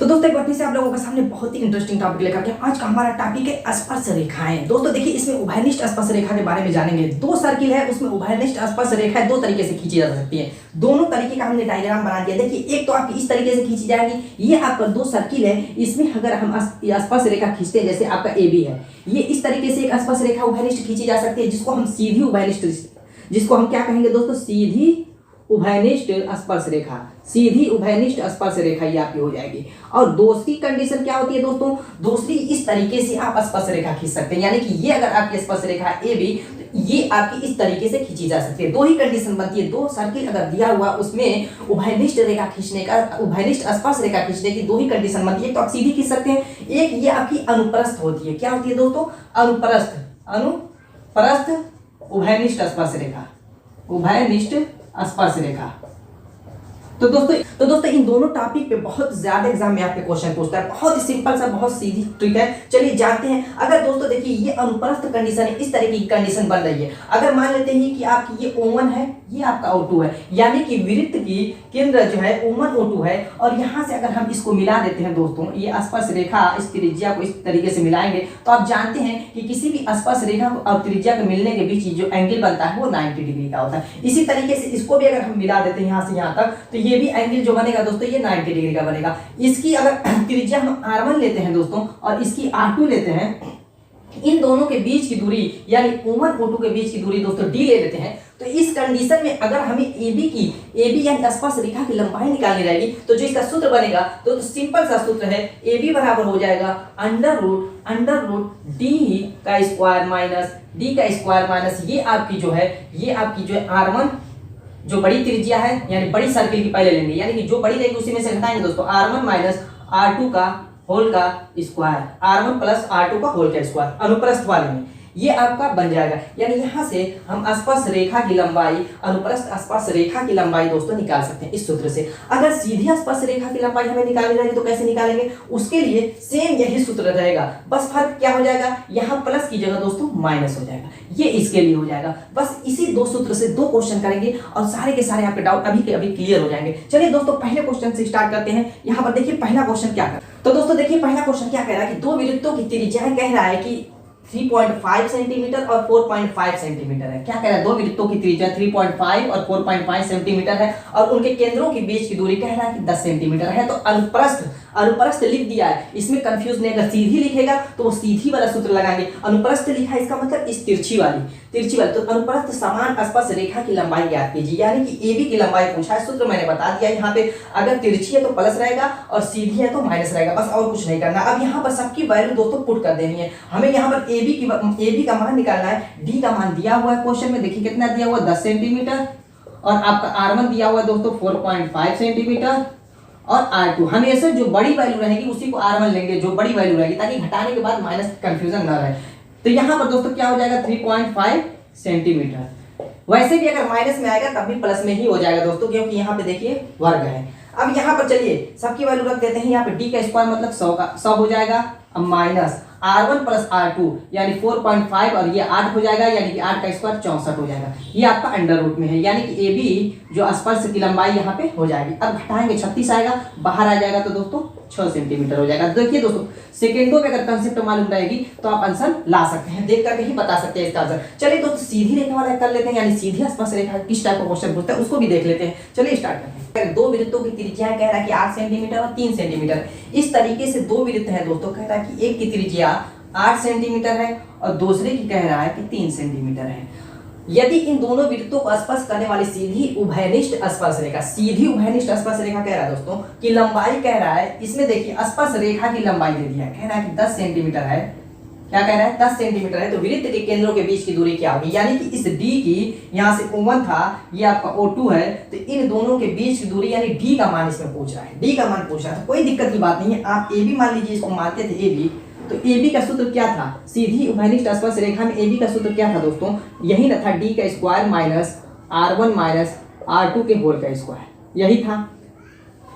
तो दोस्तों एक बार फिर से आप लोगों के सामने बहुत ही इंटरेस्टिंग टॉपिक लेकर के आज का हमारा टॉपिक है स्पर्श रेखाएं। दोस्तों देखिए इसमें उभयनिष्ठ स्पर्श रेखा के बारे में जानेंगे। दो सर्किल है उसमें उभयनिष्ठ स्पर्श रेखाएं दो तरीके से खींची जा सकती है। दोनों तरीके का हमने डायग्राम बना दिया। देखिए एक तो आपकी इस तरीके से खींची जाएगी, ये आपका दो सर्किल है, इसमें अगर हम स्पर्श रेखा खींचते हैं जैसे आपका AB है, ये इस तरीके से एक स्पर्श रेखा उभयनिष्ठ खींची जा सकती है जिसको हम सीधी उभयनिष्ठ, जिसको हम क्या कहेंगे दोस्तों, सीधी उभयनिष्ठ स्पर्श रेखा। सीधी उभयनिष्ठ स्पर्श रेखा ये आपकी हो जाएगी। और दूसरी कंडीशन क्या होती है दोस्तों, दूसरी इस तरीके से आप स्पर्श रेखा खींच सकते हैं, यानी कि ये अगर आपकी स्पर्श रेखा है AB तो ये आपकी इस तरीके से खींची जा सकती है। दो ही कंडीशन बनती है, दो सर्किल अगर दिया हुआ उसमें उभयनिष्ठ रेखा खींचने का, उभयनिष्ठ स्पर्श रेखा खींचने की दो ही कंडीशन बनती है। तो आप सीधी खींच सकते हैं, एक ये आपकी अनुप्रस्थ होती है। क्या होती है दोस्तों, अनुप्रस्थ, अनुप्रस्थ उभयनिष्ठ स्पर्श रेखा, उभयनिष्ठ स्पर्श रेखा। तो दोस्तों इन दोनों टॉपिक पे बहुत ज्यादा एग्जाम में आपके क्वेश्चन पूछता है। बहुत ही सिंपल सा, बहुत सीधी ट्रिक है, चलिए जानते हैं। अगर दोस्तों देखिए ये अनुप्रस्थ कंडीशन है, इस तरह की कंडीशन बन रही है। अगर मान लेते हैं कि आपकी ये O1 है, ये आपका O2 है, यानी कि वृत्त की केंद्र जो है O1 O2 है, और यहाँ से अगर हम इसको मिला देते हैं दोस्तों, ये स्पर्श रेखा इस त्रिज्या को इस तरीके से मिलाएंगे तो आप जानते हैं कि किसी भी स्पर्श रेखा को और त्रिज्या के मिलने के बीच जो एंगल बनता है वो 90 डिग्री का होता है। इसी तरीके से इसको भी अगर हम मिला देते हैं यहाँ से यहाँ तक, तो ये भी एंगल जो बनेगा दोस्तों ये 90 डिग्री का बनेगा। इसकी अगर त्रिज्या हम R1 लेते हैं दोस्तों और इसकी R2 लेते हैं, इन दोनों के बीच की दूरी यानी O1 O2 के बीच की दूरी दोस्तों D ले लेते हैं, तो इस कंडीशन में अगर हमें AB यानी स्पर्श रेखा की लंबाई निकालनी रहेगी तो जो इसका सूत्र बनेगा तो सिंपल सा सूत्र है, AB बराबर हो जाएगा अंडर रूट D का स्क्वायर माइनस D का स्क्वायर माइनस ये आपकी जो है R1 जो बड़ी त्रिज्या है यानी बड़ी सर्किल की पहले लेंगे, यानी कि जो बड़ी रहेगी उसी में से घटाएंगे दोस्तों, R1 माइनस R2 का होल का स्क्वायर, R1 प्लस R2 का होल का स्क्वायर अनुप्रस्थ वाले में ये आपका बन जाएगा। यानी यहाँ से हम स्पर्श रेखा की लंबाई, अनुप्रस्थ स्पर्श रेखा की लंबाई दोस्तों निकाल सकते हैं इस सूत्र से। अगर सीधी स्पर्श रेखा की लंबाई हमें निकालनी रहेगी तो कैसे निकालेंगे, उसके लिए सेम यही सूत्र रहेगा, बस फर्क क्या हो जाएगा, यहाँ प्लस की जगह दोस्तों माइनस हो जाएगा, ये इसके लिए हो जाएगा। बस इसी दो सूत्र से दो क्वेश्चन करेंगे और सारे के सारे आपके डाउट अभी के अभी क्लियर हो जाएंगे। चलिए दोस्तों पहले क्वेश्चन से स्टार्ट करते हैं। यहाँ पर देखिए पहला क्वेश्चन क्या कर, तो दोस्तों देखिए पहला क्वेश्चन क्या कह रहा है कि दो वृत्तों की त्रिज्याएं कह रहा है कि 3.5 सेंटीमीटर और 4.5 सेंटीमीटर है। क्या कह रहा है, दो वृत्तों की त्रिज्या 3.5 और 4.5 सेंटीमीटर है और उनके केंद्रों के बीच की दूरी कह रहा है कि 10 सेंटीमीटर है। तो अनुप्रस्थ लिख दिया है, इसमें कंफ्यूज नहीं, अगर सीधी लिखेगा तो वो सीधी वाला सूत्र लगाएंगे, अनुप्रस्थ लिखा है इसका मतलब इस तिरछी वाली। तो अनुप्रस्थ समान स्पर्श रेखा की लंबाई ज्ञात कीजिए, यानी कि AB की लंबाई पूछा है। सूत्र मैंने बता दिया यहाँ पे, अगर तिरछी है तो प्लस रहेगा और सीधी है तो माइनस रहेगा, बस और कुछ नहीं करना। अब यहाँ पर सबकी वैल्यू दोस्तों पुट कर देनी है। हमें यहाँ पर AB का मान निकालना है, D का मान दिया हुआ है क्वेश्चन में, देखिए कितना दिया हुआ, 10 सेंटीमीटर, और आपका R1 दिया हुआ है दोस्तों 4.5 सेंटीमीटर, और R2 हमेशा जो बड़ी वैल्यू रहेगी उसी को R1 लेंगे, जो बड़ी वैल्यू रहेगी, ताकि घटाने के बाद माइनस कंफ्यूजन न रहे। तो यहाँ पर दोस्तों क्या हो जाएगा, 3.5 सेंटीमीटर। वैसे भी अगर माइनस में आएगा तब भी प्लस में ही हो जाएगा दोस्तों, क्योंकि यहाँ पे देखिए वर्ग है। अब यहाँ पर चलिए सबकी वैल्यू रख देते हैं, यहाँ पे D का स्क्वायर मतलब 100 हो जाएगा, अब माइनस R1 प्लस R2 यानी 4.5 और ये 8 हो जाएगा, यानी कि 8 का स्क्वायर 64 हो जाएगा। ये आपका अंडर रूट में है, यानी कि AB जो स्पर्श की लंबाई यहाँ पे हो जाएगी। अब घटाएंगे 36 आएगा, बाहर आ जाएगा तो दोस्तों 6 सेंटीमीटर हो जाएगा। देखिए दोस्तों सेकेंडों में अगर कंसेप्ट मालूम रहेगी तो आप आंसर ला सकते हैं, देख करके ही बता सकते हैं इसका आंसर। चलिए दोस्तों सीधी रेखा वाला कर लेते हैं, यानी सीधी स्पर्श रेखा किस टाइप का क्वेश्चन पूछता है उसको भी देख लेते हैं। चलिए स्टार्ट करते हैं। दो वृत्तों की त्रिज्या कह रहा है कि 8 सेंटीमीटर और 3 सेंटीमीटर। इस तरीके से दो वृत्त है दोस्तों, कह रहा है कि एक की त्रिज्या 8 सेंटीमीटर है और दूसरे की कह रहा है कि 3 सेंटीमीटर है। यदि इन दोनों वृत्तों को स्पर्श करने वाली सीधी उभयनिष्ठ स्पर्श रेखा, सीधी उभयनिष्ठ स्पर्श रेखा कह रहा है दोस्तों कि लंबाई कह रहा है, इसमें देखिए स्पर्श रेखा की लंबाई दे दिया है, कह रहा है कि 10 सेंटीमीटर है। क्या कह रहा है, 10 सेंटीमीटर है। तो वृत्त के केंद्रों के बीच की दूरी क्या होगी, यानी कि इस D की, यहाँ से O1 था, ये आपका O2 है, तो इन दोनों के बीच की दूरी यानी D का मान इसमें पूछ रहा है, D का मान पूछ रहा है। तो कोई दिक्कत की बात नहीं है, आप AB मान लीजिए, इसको मानते थे AB, तो AB का सूत्र क्या था, सीधी उभयनिष्ठ स्पर्श रेखा में AB का सूत्र क्या था दोस्तों, यही ना था, D का square minus R1 minus R2 के होल का स्क्वायर, यही था।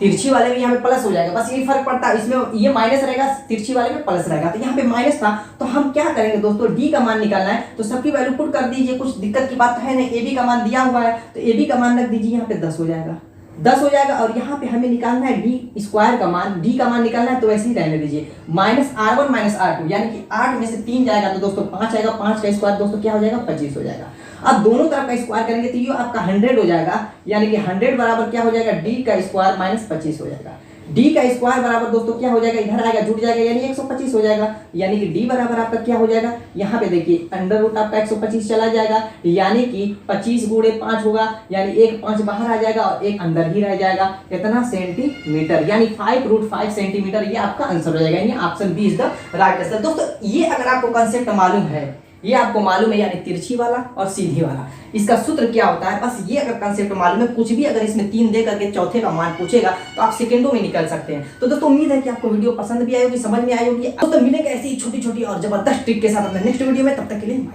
तिरछी वाले में यहाँ पे प्लस हो जाएगा, बस यही फर्क पड़ता है, इसमें ये माइनस रहेगा, तिरछी वाले में प्लस रहेगा। तो यहाँ पे माइनस था, तो हम क्या करेंगे दोस्तों, D का मान निकालना है, तो सबकी वैल्यू पुट कर दीजिए, कुछ दिक्कत की बात है नहीं। AB का मान दिया हुआ है तो AB का मान रख दीजिए, यहाँ पे 10 हो जाएगा। 10 हो जाएगा। और यहाँ पे हमें निकालना है डी स्क्वायर का मान, डी का मान निकालना है, तो वैसे ही रहने दीजिए। -R1 - R2 यानी कि 8 में से 3 जाएगा तो दोस्तों 5 आएगा, 5 का स्क्वायर दोस्तों क्या हो जाएगा 25 हो जाएगा। अब दोनों तरफ का स्क्वायर करेंगे तो ये आपका 100 हो जाएगा, यानी कि 100 बराबर क्या हो जाएगा डी का स्क्वायर -25 हो जाएगा। डी का स्क्वायर बराबर दोस्तों क्या हो जाएगा, इधर आएगा जुड़ जाएगा यानी 125 हो जाएगा, यानी कि डी बराबर आपका क्या हो जाएगा, यहाँ पे देखिए अंडर रूट आपका 125 चला जाएगा, यानी कि 25 गुणे 5 होगा, यानी एक 5 बाहर आ जाएगा और एक अंदर ही रह जाएगा। कितना सेंटीमीटर, यानी 5√5 सेंटीमीटर, ये आपका आंसर हो जाएगा, यानी option B is the right answer. दोस्तों ये अगर आपको कंसेप्ट मालूम है, ये आपको मालूम है, यानी तिरछी वाला और सीधी वाला, इसका सूत्र क्या होता है, बस ये अगर कंसेप्ट मालूम है, कुछ भी अगर इसमें 3 दे करके चौथे का मान पूछेगा तो आप सेकंडों में निकल सकते हैं। तो दोस्तों उम्मीद है कि आपको वीडियो पसंद भी आई होगी, समझ में आई होगी। तो मिलेंगे ऐसी छोटी छोटी और जबरदस्त ट्रिक के साथ अपने नेक्स्ट वीडियो में, तब तक के लिए।